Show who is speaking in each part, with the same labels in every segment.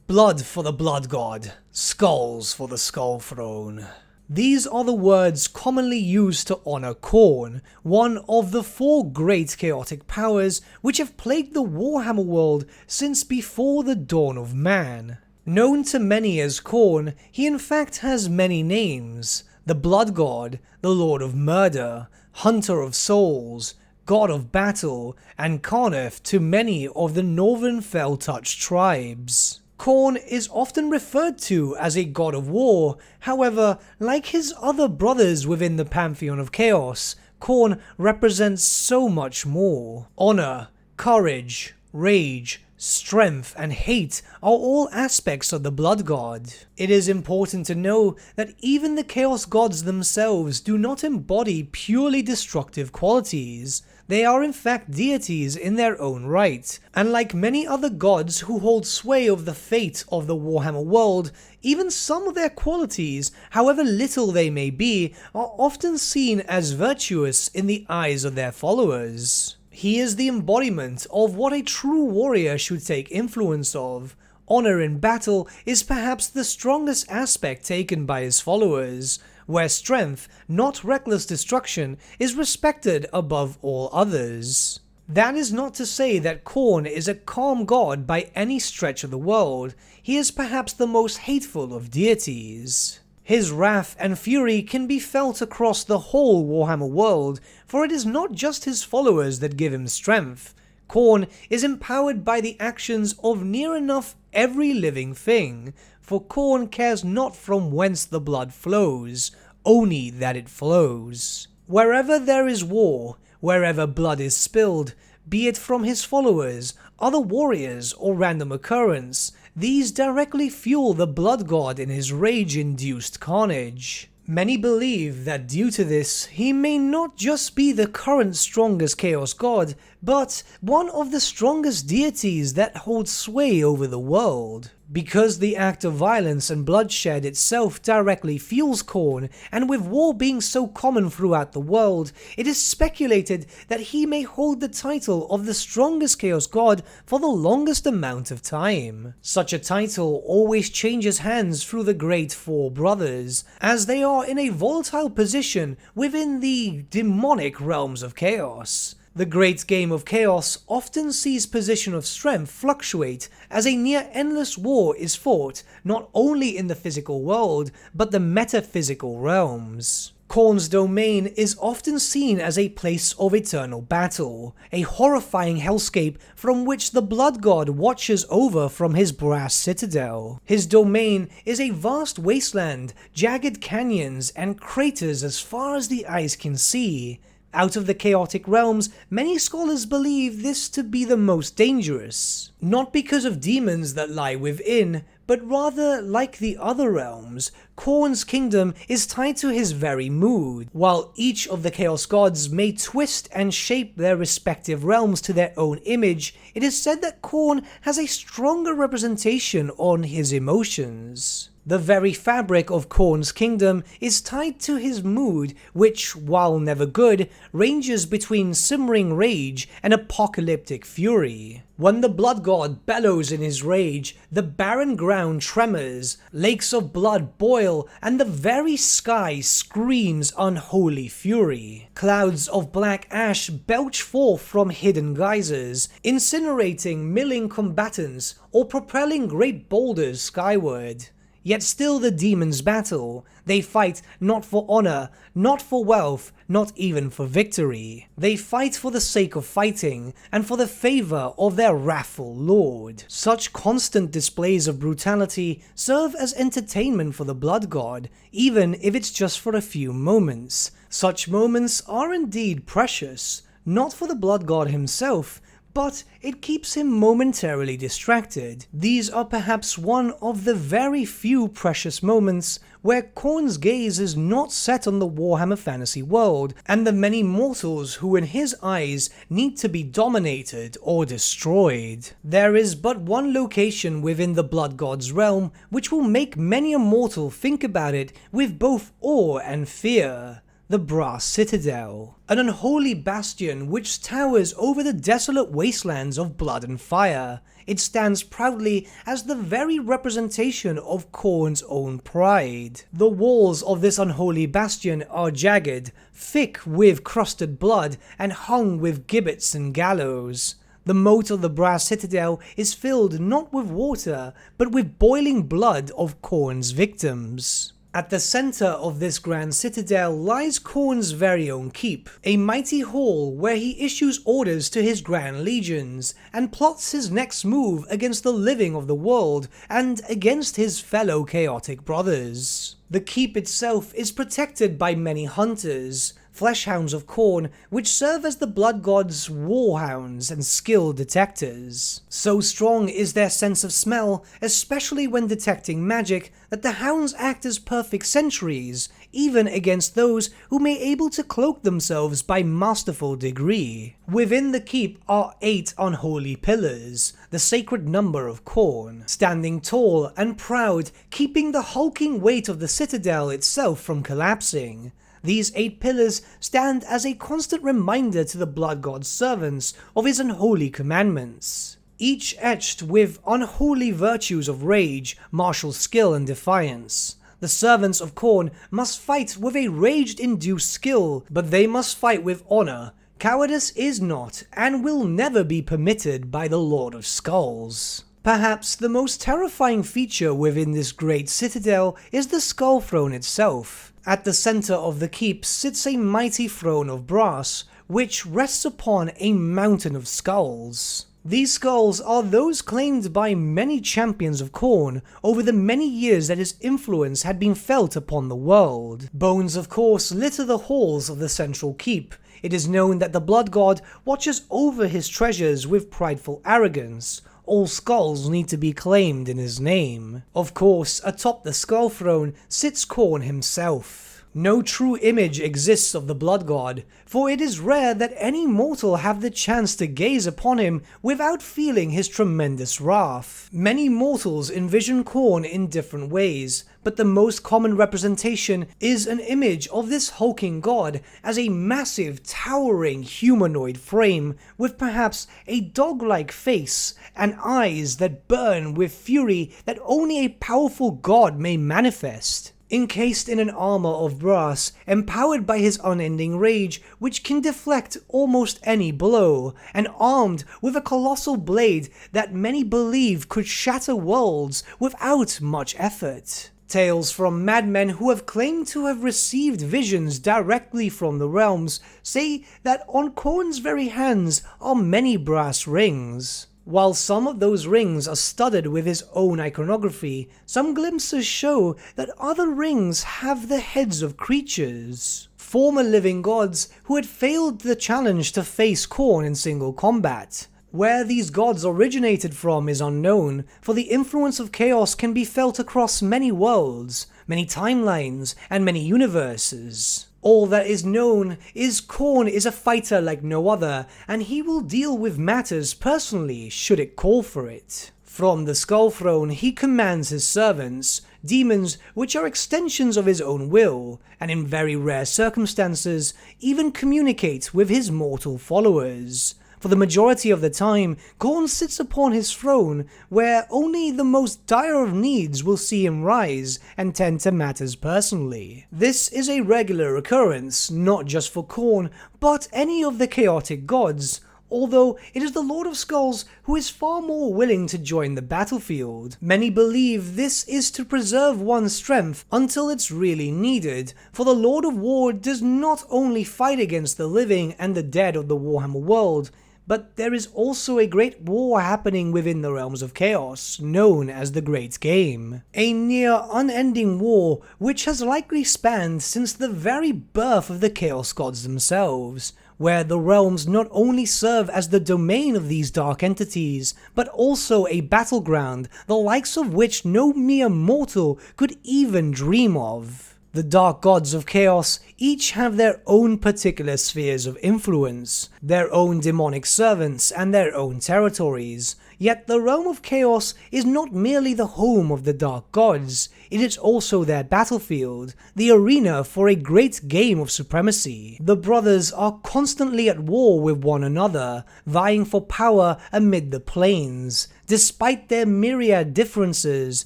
Speaker 1: Blood for the Blood God, skulls for the Skull Throne. These are the words commonly used to honor Khorne, one of the 4 great chaotic powers which have plagued the Warhammer world since before the dawn of man. Known to many as Khorne, he in fact has many names: the Blood God, the Lord of Murder, Hunter of Souls, God of Battle, and Carneth to many of the northern Fell-Touched tribes. Khorne is often referred to as a god of war. However, like his other brothers within the Pantheon of Chaos, Khorne represents so much more. Honor, courage, rage, strength, and hate are all aspects of the Blood God. It is important to know that even the Chaos Gods themselves do not embody purely destructive qualities. They are in fact deities in their own right, and like many other gods who hold sway over the fate of the Warhammer world, even some of their qualities, however little they may be, are often seen as virtuous in the eyes of their followers. He is the embodiment of what a true warrior should take influence of. Honor in battle is perhaps the strongest aspect taken by his followers, where strength, not reckless destruction, is respected above all others. That is not to say that Khorne is a calm god by any stretch of the world. He is perhaps the most hateful of deities. His wrath and fury can be felt across the whole Warhammer world, for it is not just his followers that give him strength. Khorne is empowered by the actions of near enough every living thing, for Khorne cares not from whence the blood flows, only that it flows. Wherever there is war, wherever blood is spilled, be it from his followers, other warriors, or random occurrence, these directly fuel the Blood God in his rage-induced carnage. Many believe that due to this, he may not just be the current strongest Chaos God, but one of the strongest deities that hold sway over the world. Because the act of violence and bloodshed itself directly fuels Khorne, and with war being so common throughout the world, it is speculated that he may hold the title of the strongest Chaos God for the longest amount of time. Such a title always changes hands through the Great Four Brothers, as they are in a volatile position within the demonic realms of chaos. The Great Game of Chaos often sees position of strength fluctuate as a near-endless war is fought not only in the physical world, but the metaphysical realms. Khorne's domain is often seen as a place of eternal battle, a horrifying hellscape from which the Blood God watches over from his brass citadel. His domain is a vast wasteland, jagged canyons, and craters as far as the eyes can see. Out of the chaotic realms, many scholars believe this to be the most dangerous, not because of demons that lie within, but rather, like the other realms, Khorne's kingdom is tied to his very mood. While each of the Chaos Gods may twist and shape their respective realms to their own image, it is said that Khorne has a stronger representation on his emotions. The very fabric of Khorne's kingdom is tied to his mood, which, while never good, ranges between simmering rage and apocalyptic fury. When the Blood God bellows in his rage, the barren ground tremors, lakes of blood boil, and the very sky screams unholy fury. Clouds of black ash belch forth from hidden geysers, incinerating milling combatants or propelling great boulders skyward. Yet still the demons battle. They fight not for honor, not for wealth, not even for victory. They fight for the sake of fighting, and for the favor of their wrathful lord. Such constant displays of brutality serve as entertainment for the Blood God, even if it's just for a few moments. Such moments are indeed precious, not for the Blood God himself, but it keeps him momentarily distracted. These are perhaps one of the very few precious moments where Khorne's gaze is not set on the Warhammer fantasy world, and the many mortals who in his eyes need to be dominated or destroyed. There is but one location within the Blood God's realm which will make many a mortal think about it with both awe and fear: the Brass Citadel, an unholy bastion which towers over the desolate wastelands of blood and fire. It stands proudly as the very representation of Khorne's own pride. The walls of this unholy bastion are jagged, thick with crusted blood, and hung with gibbets and gallows. The moat of the Brass Citadel is filled not with water, but with boiling blood of Khorne's victims. At the center of this grand citadel lies Khorne's very own keep, a mighty hall where he issues orders to his grand legions, and plots his next move against the living of the world and against his fellow chaotic brothers. The keep itself is protected by many hunters, fleshhounds of Khorne, which serve as the blood god's warhounds and skilled detectors. So strong is their sense of smell, especially when detecting magic, that the hounds act as perfect sentries, even against those who may able to cloak themselves by masterful degree. Within the keep are 8 unholy pillars, the sacred number of Khorne, standing tall and proud, keeping the hulking weight of the citadel itself from collapsing. These 8 pillars stand as a constant reminder to the blood god's servants of his unholy commandments, each etched with unholy virtues of rage, martial skill, and defiance. The servants of Khorne must fight with a rage-induced skill, but they must fight with honor. Cowardice is not, and will never be permitted by the Lord of Skulls. Perhaps the most terrifying feature within this great citadel is the skull throne itself. At the center of the keep sits a mighty throne of brass, which rests upon a mountain of skulls. These skulls are those claimed by many champions of Khorne over the many years that his influence had been felt upon the world. Bones, of course, litter the halls of the central keep. It is known that the blood god watches over his treasures with prideful arrogance. All skulls need to be claimed in his name. Of course, atop the skull throne sits Khorne himself. No true image exists of the blood god, for it is rare that any mortal have the chance to gaze upon him without feeling his tremendous wrath. Many mortals envision Khorne in different ways, but the most common representation is an image of this hulking god as a massive, towering humanoid frame with perhaps a dog-like face and eyes that burn with fury that only a powerful god may manifest. Encased in an armor of brass, empowered by his unending rage, which can deflect almost any blow, and armed with a colossal blade that many believe could shatter worlds without much effort. Tales from madmen who have claimed to have received visions directly from the realms say that on Khorne's very hands are many brass rings. While some of those rings are studded with his own iconography, some glimpses show that other rings have the heads of creatures, former living gods who had failed the challenge to face Khorne in single combat. Where these gods originated from is unknown, for the influence of chaos can be felt across many worlds, many timelines, and many universes. All that is known is Khorne is a fighter like no other, and he will deal with matters personally should it call for it. From the Skull Throne he commands his servants, demons which are extensions of his own will, and in very rare circumstances even communicate with his mortal followers. For the majority of the time, Khorne sits upon his throne, where only the most dire of needs will see him rise and tend to matters personally. This is a regular occurrence, not just for Khorne, but any of the chaotic gods, although it is the Lord of Skulls who is far more willing to join the battlefield. Many believe this is to preserve one's strength until it's really needed, for the Lord of War does not only fight against the living and the dead of the Warhammer world, but there is also a great war happening within the realms of chaos, known as the Great Game. A near unending war which has likely spanned since the very birth of the Chaos Gods themselves, where the realms not only serve as the domain of these dark entities, but also a battleground the likes of which no mere mortal could even dream of. The Dark Gods of Chaos each have their own particular spheres of influence, their own demonic servants and their own territories, Yet the realm of chaos is not merely the home of the dark gods, it is also their battlefield, the arena for a great game of supremacy. The brothers are constantly at war with one another, vying for power amid the planes. Despite their myriad differences,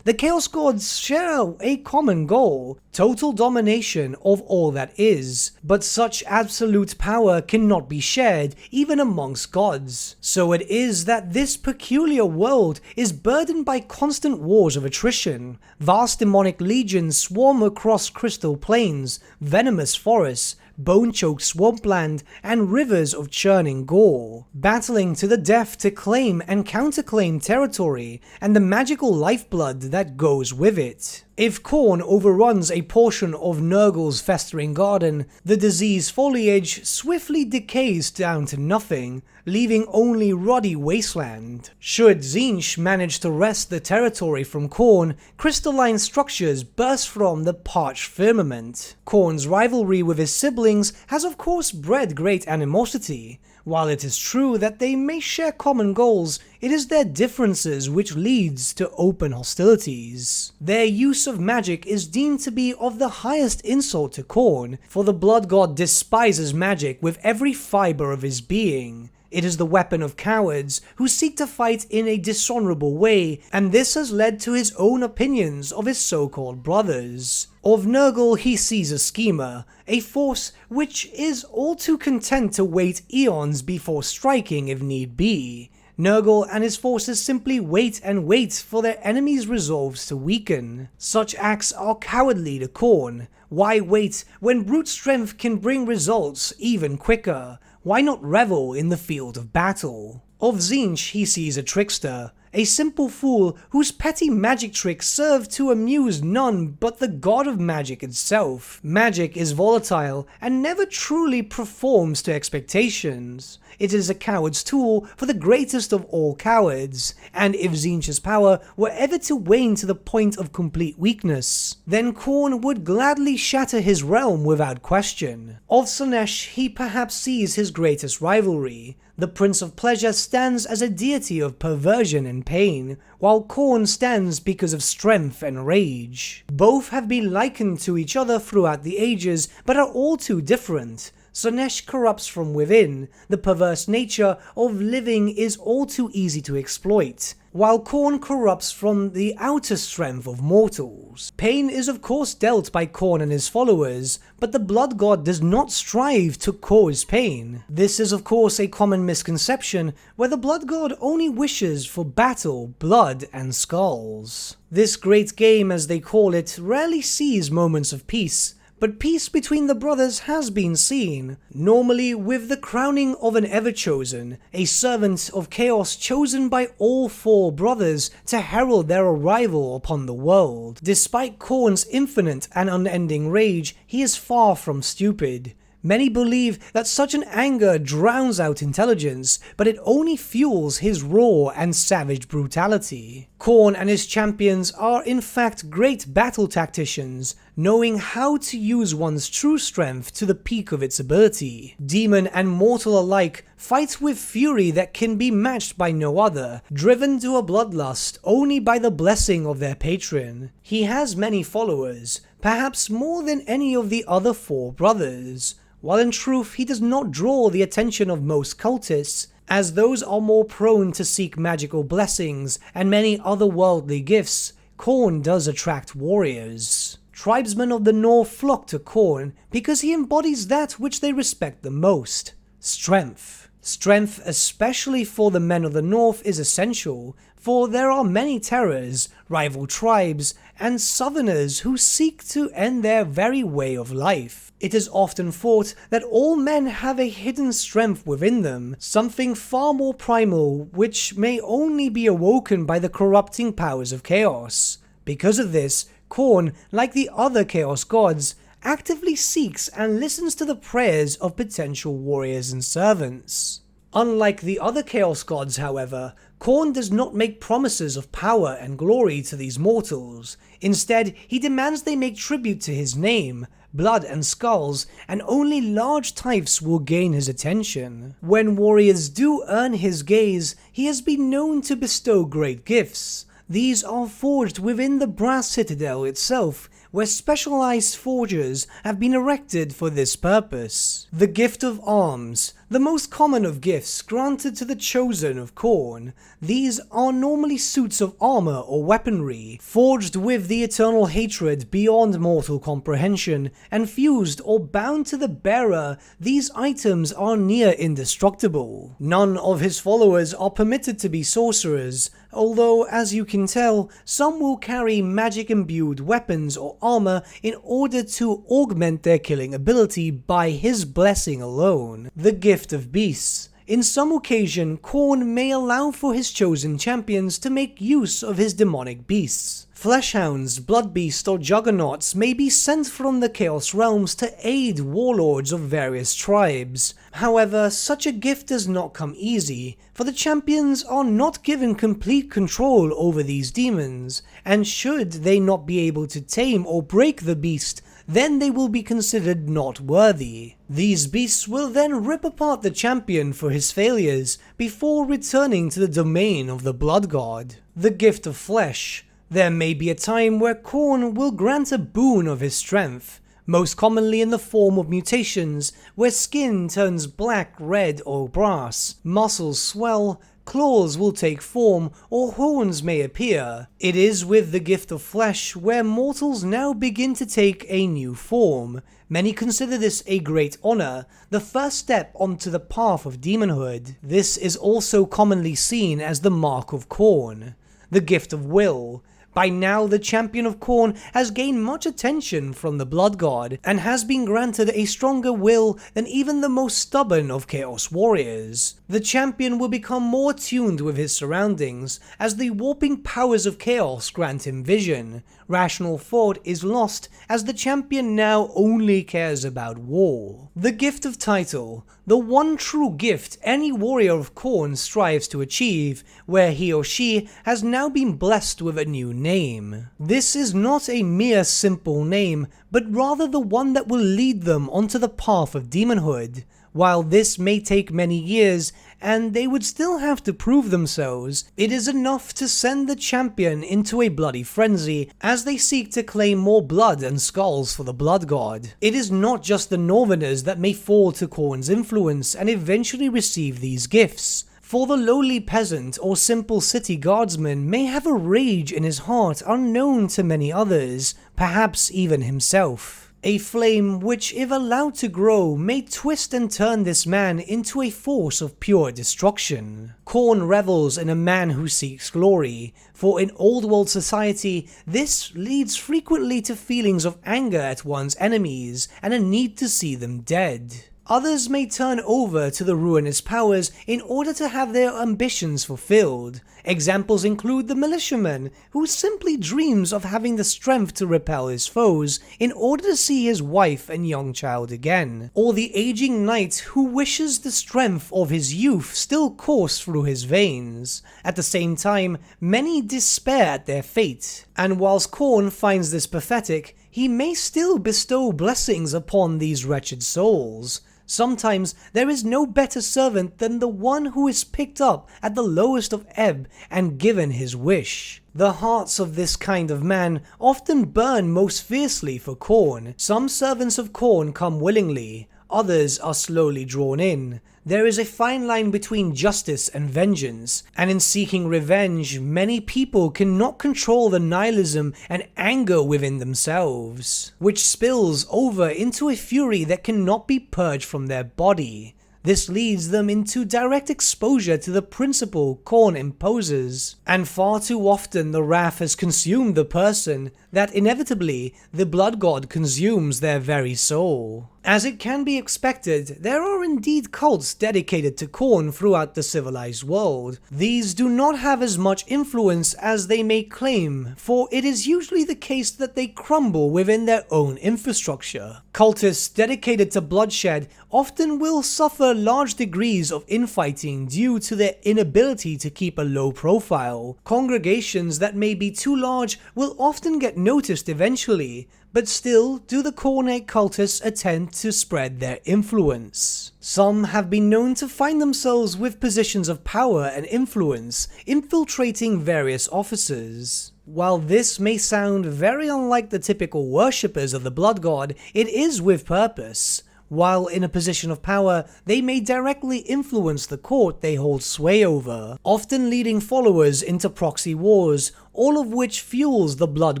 Speaker 1: the Chaos Gods share a common goal: total domination of all that is. But such absolute power cannot be shared even amongst gods. So it is that this peculiar world is burdened by constant wars of attrition. Vast demonic legions swarm across crystal plains, venomous forests, bone-choked swampland, and rivers of churning gore, battling to the death to claim and counterclaim territory and the magical lifeblood that goes with it. If Khorne overruns a portion of Nurgle's festering garden, the diseased foliage swiftly decays down to nothing, leaving only ruddy wasteland. Should Tzeentch manage to wrest the territory from Khorne, crystalline structures burst from the parched firmament. Khorne's rivalry with his siblings has of course bred great animosity. While it is true that they may share common goals, it is their differences which leads to open hostilities. Their use of magic is deemed to be of the highest insult to Khorne, for the Blood God despises magic with every fiber of his being. It is the weapon of cowards who seek to fight in a dishonorable way, and this has led to his own opinions of his so-called brothers. Of Nurgle he sees a schemer, a force which is all too content to wait eons before striking if need be. Nurgle and his forces simply wait and wait for their enemies' resolves to weaken. Such acts are cowardly to Khorne. Why wait when brute strength can bring results even quicker? Why not revel in the field of battle? Of Tzeentch he sees a trickster, a simple fool whose petty magic tricks serve to amuse none but the god of magic itself. Magic is volatile and never truly performs to expectations. It is a coward's tool for the greatest of all cowards, and if Tzeentch's power were ever to wane to the point of complete weakness, then Khorne would gladly shatter his realm without question. Of Slaanesh he perhaps sees his greatest rivalry. The Prince of Pleasure stands as a deity of perversion and pain, while Khorne stands because of strength and rage. Both have been likened to each other throughout the ages, but are all too different. Slaanesh corrupts from within. The perverse nature of living is all too easy to exploit, while Khorne corrupts from the outer strength of mortals. Pain is of course dealt by Khorne and his followers, but the Blood God does not strive to cause pain. This is of course a common misconception, where the Blood God only wishes for battle, blood, and skulls. This great game, as they call it, rarely sees moments of peace. But peace between the brothers has been seen, normally with the crowning of an Everchosen, a servant of chaos chosen by all four brothers to herald their arrival upon the world. Despite Khorne's infinite and unending rage, he is far from stupid. Many believe that such an anger drowns out intelligence, but it only fuels his raw and savage brutality. Khorne and his champions are in fact great battle tacticians, knowing how to use one's true strength to the peak of its ability. Demon and mortal alike fight with fury that can be matched by no other, driven to a bloodlust only by the blessing of their patron. He has many followers, perhaps more than any of the other four brothers, while in truth he does not draw the attention of most cultists, as those are more prone to seek magical blessings and many otherworldly gifts. Khorne does attract warriors. Tribesmen of the North flock to Khorne because he embodies that which they respect the most: strength. Strength, especially for the men of the North, is essential, for there are many terrors, rival tribes, and southerners who seek to end their very way of life. It is often thought that all men have a hidden strength within them, something far more primal which may only be awoken by the corrupting powers of chaos. Because of this, Khorne, like the other chaos gods, actively seeks and listens to the prayers of potential warriors and servants. Unlike the other Chaos Gods, however, Khorne does not make promises of power and glory to these mortals. Instead, he demands they make tribute to his name, blood and skulls, and only large types will gain his attention. When warriors do earn his gaze, he has been known to bestow great gifts. These are forged within the brass citadel itself, where specialized forgers have been erected for this purpose. The gift of arms, the most common of gifts granted to the chosen of Khorne. These are normally suits of armor or weaponry, forged with the eternal hatred beyond mortal comprehension, and fused or bound to the bearer. These items are near indestructible. None of his followers are permitted to be sorcerers, although as you can tell, some will carry magic-imbued weapons or armor in order to augment their killing ability by his blessing alone. The gift of beasts. In some occasion, Khorne may allow for his chosen champions to make use of his demonic beasts. Fleshhounds, blood beasts, or juggernauts may be sent from the Chaos Realms to aid warlords of various tribes. However, such a gift does not come easy, for the champions are not given complete control over these demons, and should they not be able to tame or break the beast, then they will be considered not worthy. These beasts will then rip apart the champion for his failures, before returning to the domain of the Blood God. The gift of flesh. There may be a time where Khorne will grant a boon of his strength, most commonly in the form of mutations, where skin turns black, red, or brass, muscles swell, claws will take form, or horns may appear. It is with the gift of flesh where mortals now begin to take a new form. Many consider this a great honor, the first step onto the path of demonhood. This is also commonly seen as the Mark of Khorne. The gift of will. By now, the champion of Khorne has gained much attention from the Blood God, and has been granted a stronger will than even the most stubborn of Chaos warriors. The champion will become more tuned with his surroundings, as the warping powers of Chaos grant him vision. Rational thought is lost, as the champion now only cares about war. The gift of title. The one true gift any warrior of Khorne strives to achieve, where he or she has now been blessed with a new name. This is not a mere simple name, but rather the one that will lead them onto the path of demonhood. While this may take many years, and they would still have to prove themselves, it is enough to send the champion into a bloody frenzy as they seek to claim more blood and skulls for the Blood God. It is not just the Northerners that may fall to Khorne's influence and eventually receive these gifts. For the lowly peasant or simple city guardsman may have a rage in his heart unknown to many others, perhaps even himself. A flame which, if allowed to grow, may twist and turn this man into a force of pure destruction. Khorne revels in a man who seeks glory, for in old world society, this leads frequently to feelings of anger at one's enemies and a need to see them dead. Others may turn over to the ruinous powers in order to have their ambitions fulfilled. Examples include the militiaman, who simply dreams of having the strength to repel his foes in order to see his wife and young child again, or the aging knight who wishes the strength of his youth still course through his veins. At the same time, many despair at their fate, and whilst Khorne finds this pathetic, he may still bestow blessings upon these wretched souls. Sometimes there is no better servant than the one who is picked up at the lowest of ebb and given his wish. The hearts of this kind of man often burn most fiercely for Khorne. Some servants of Khorne come willingly, others are slowly drawn in. There is a fine line between justice and vengeance, and in seeking revenge, many people cannot control the nihilism and anger within themselves, which spills over into a fury that cannot be purged from their body. This leads them into direct exposure to the principle Khorne imposes, and far too often the wrath has consumed the person that inevitably the Blood God consumes their very soul. As it can be expected, there are indeed cults dedicated to Khorne throughout the civilized world. These do not have as much influence as they may claim, for it is usually the case that they crumble within their own infrastructure. Cultists dedicated to bloodshed often will suffer large degrees of infighting due to their inability to keep a low profile. Congregations that may be too large will often get noticed eventually, but still do the Khorne cultists attempt to spread their influence. Some have been known to find themselves with positions of power and influence, infiltrating various offices. While this may sound very unlike the typical worshippers of the Blood God, it is with purpose. While in a position of power, they may directly influence the court they hold sway over, often leading followers into proxy wars, all of which fuels the Blood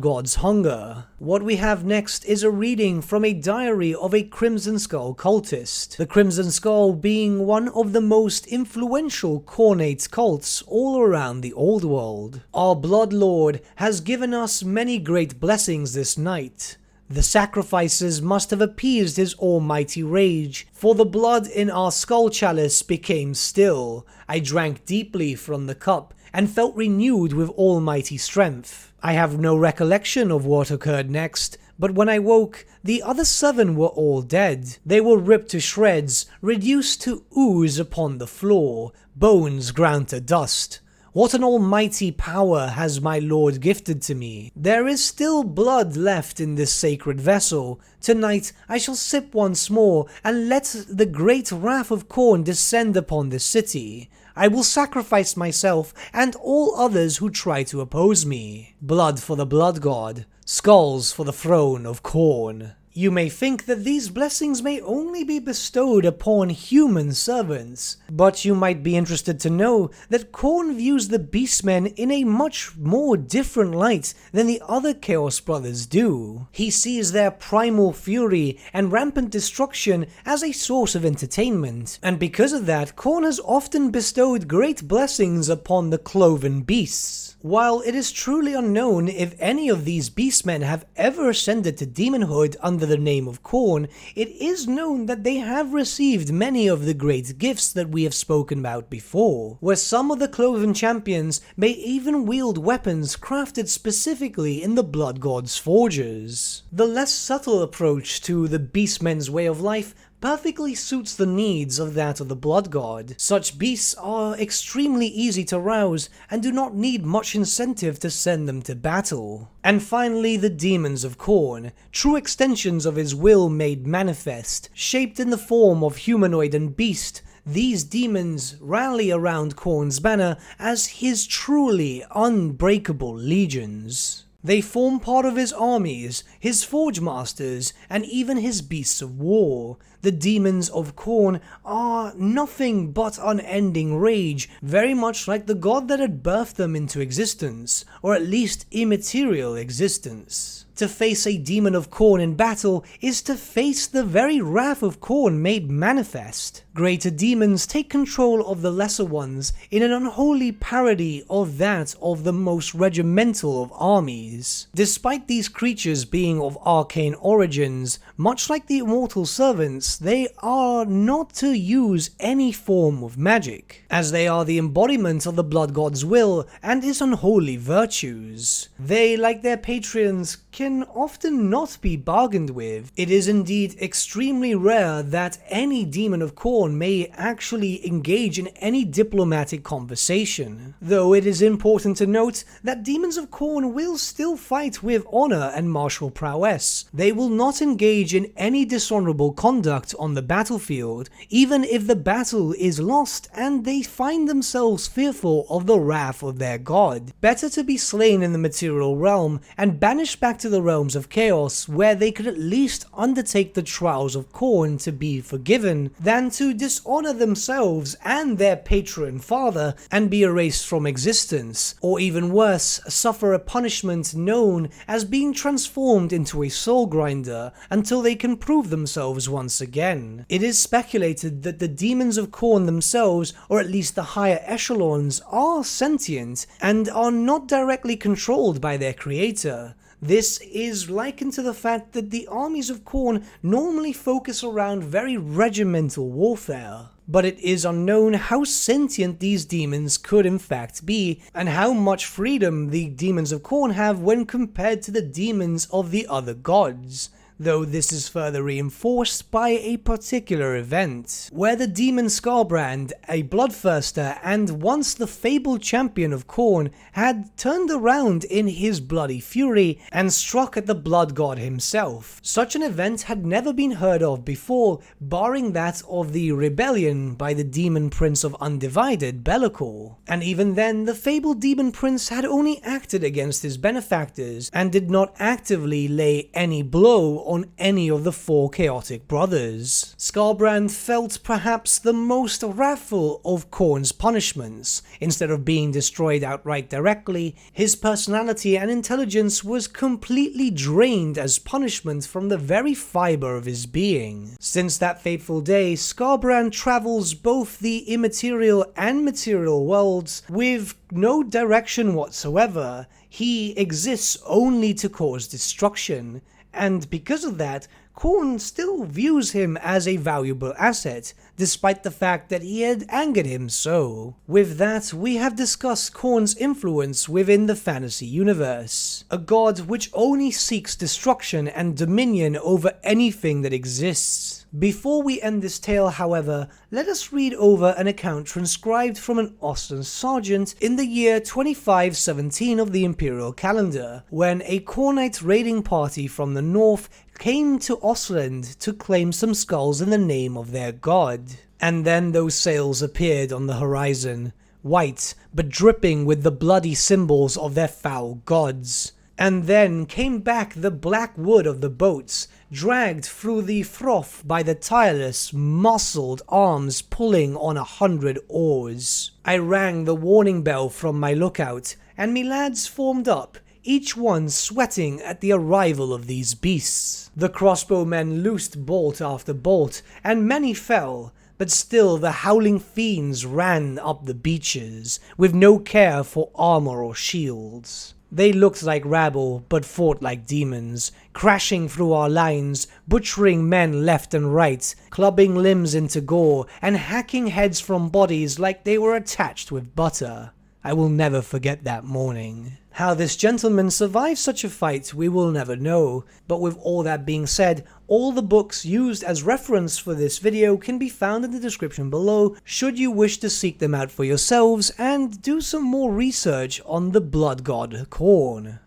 Speaker 1: God's hunger. What we have next is a reading from a diary of a Crimson Skull cultist, the Crimson Skull being one of the most influential Khornate cults all around the Old World. Our Blood Lord has given us many great blessings this night. The sacrifices must have appeased his almighty rage, for the blood in our skull chalice became still. I drank deeply from the cup, and felt renewed with almighty strength. I have no recollection of what occurred next, but when I woke, the other 7 were all dead. They were ripped to shreds, reduced to ooze upon the floor, bones ground to dust. What an almighty power has my Lord gifted to me. There is still blood left in this sacred vessel. Tonight I shall sip once more, and let the great wrath of Khorne descend upon this city. I will sacrifice myself and all others who try to oppose me. Blood for the Blood God, skulls for the throne of Khorne. You may think that these blessings may only be bestowed upon human servants, but you might be interested to know that Khorne views the Beastmen in a much more different light than the other Chaos Brothers do. He sees their primal fury and rampant destruction as a source of entertainment, and because of that, Khorne has often bestowed great blessings upon the cloven beasts. While it is truly unknown if any of these beastmen have ever ascended to demonhood under the name of Khorne, it is known that they have received many of the great gifts that we have spoken about before, where some of the cloven champions may even wield weapons crafted specifically in the Blood God's forges. The less subtle approach to the beastmen's way of life perfectly suits the needs of that of the Blood God. Such beasts are extremely easy to rouse and do not need much incentive to send them to battle. And finally, the Demons of Khorne, true extensions of his will made manifest, shaped in the form of humanoid and beast. These demons rally around Khorne's banner as his truly unbreakable legions. They form part of his armies, his forge masters, and even his beasts of war. The Demons of Khorne are nothing but unending rage, very much like the god that had birthed them into existence, or at least immaterial existence. To face a Demon of Khorne in battle is to face the very wrath of Khorne made manifest. Greater demons take control of the lesser ones in an unholy parody of that of the most regimental of armies. Despite these creatures being of arcane origins, much like the immortal servants, they are not to use any form of magic, as they are the embodiment of the Blood God's will and his unholy virtues. They, like their patrons, can often not be bargained with. It is indeed extremely rare that any Demon of Khorne may actually engage in any diplomatic conversation, though it is important to note that Demons of Khorne will still fight with honor and martial prowess. They will not engage in any dishonorable conduct on the battlefield, even if the battle is lost and they find themselves fearful of the wrath of their god. Better to be slain in the material realm and banished back to the realms of chaos, where they could at least undertake the trials of Khorne to be forgiven, than to dishonor themselves and their patron father and be erased from existence, or even worse, suffer a punishment known as being transformed into a soul grinder until they can prove themselves once again. It is speculated that the Demons of Khorne themselves, or at least the higher echelons, are sentient and are not directly controlled by their creator. This is likened to the fact that the armies of Khorne normally focus around very regimental warfare. But it is unknown how sentient these demons could in fact be, and how much freedom the demons of Khorne have when compared to the demons of the other gods. Though this is further reinforced by a particular event, where the demon Skarbrand, a bloodthirster and once the fabled champion of Khorne, had turned around in his bloody fury and struck at the blood god himself. Such an event had never been heard of before, barring that of the rebellion by the demon prince of Undivided, Be'lakor. And even then, the fabled demon prince had only acted against his benefactors and did not actively lay any blow on any of the four chaotic brothers. Skarbrand felt perhaps the most wrathful of Khorne's punishments. Instead of being destroyed outright directly, his personality and intelligence was completely drained as punishment from the very fiber of his being. Since that fateful day, Skarbrand travels both the immaterial and material worlds with no direction whatsoever. He exists only to cause destruction. And because of that, Khorne still views him as a valuable asset, despite the fact that he had angered him so. With that, we have discussed Khorne's influence within the fantasy universe, a god which only seeks destruction and dominion over anything that exists. Before we end this tale, however, let us read over an account transcribed from an Ostland sergeant in the year 2517 of the Imperial calendar, when a Khornite raiding party from the north came to Ostland to claim some skulls in the name of their god. And then those sails appeared on the horizon, white but dripping with the bloody symbols of their foul gods. And then came back the black wood of the boats, dragged through the froth by the tireless, muscled arms pulling on 100 oars. I rang the warning bell from my lookout, and me lads formed up, each one sweating at the arrival of these beasts. The crossbowmen loosed bolt after bolt, and many fell, but still the howling fiends ran up the beaches, with no care for armor or shields. They looked like rabble, but fought like demons, crashing through our lines, butchering men left and right, clubbing limbs into gore, and hacking heads from bodies like they were attached with butter. I will never forget that morning. How this gentleman survived such a fight we will never know, but with all that being said, all the books used as reference for this video can be found in the description below should you wish to seek them out for yourselves and do some more research on the Blood God Khorne.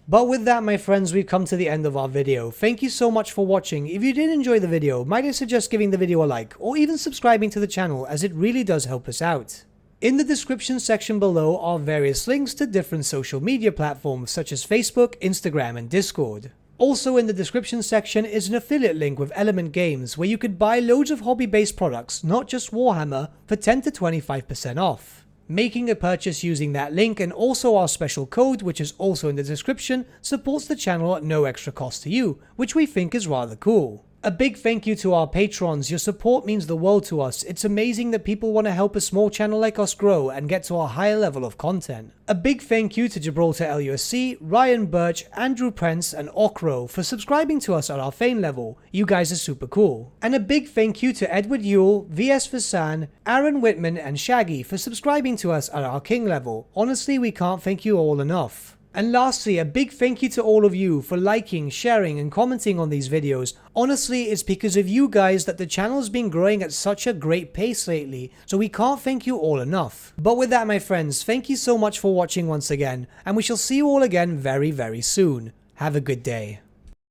Speaker 1: But with that, my friends, we've come to the end of our video. Thank you so much for watching. If you did enjoy the video, might I suggest giving the video a like, or even subscribing to the channel, as it really does help us out. In the description section below are various links to different social media platforms such as Facebook, Instagram, and Discord. Also in the description section is an affiliate link with Element Games where you could buy loads of hobby-based products, not just Warhammer, for 10 to 25% off. Making a purchase using that link and also our special code, which is also in the description, supports the channel at no extra cost to you, which we think is rather cool. A big thank you to our patrons. Your support means the world to us. It's amazing that people want to help a small channel like us grow and get to a higher level of content. A big thank you to Gibraltar LUSC, Ryan Bertsche, Andrew Prince, and Okro for subscribing to us at our Fane level. You guys are super cool. And a big thank you to Edward Yule, VS Vasan, Aaron Whitman, and Shaggy for subscribing to us at our King level. Honestly, we can't thank you all enough. And lastly, a big thank you to all of you for liking, sharing, and commenting on these videos. Honestly, it's because of you guys that the channel's been growing at such a great pace lately, so we can't thank you all enough. But with that, my friends, thank you so much for watching once again, and we shall see you all again very, very soon. Have a good day.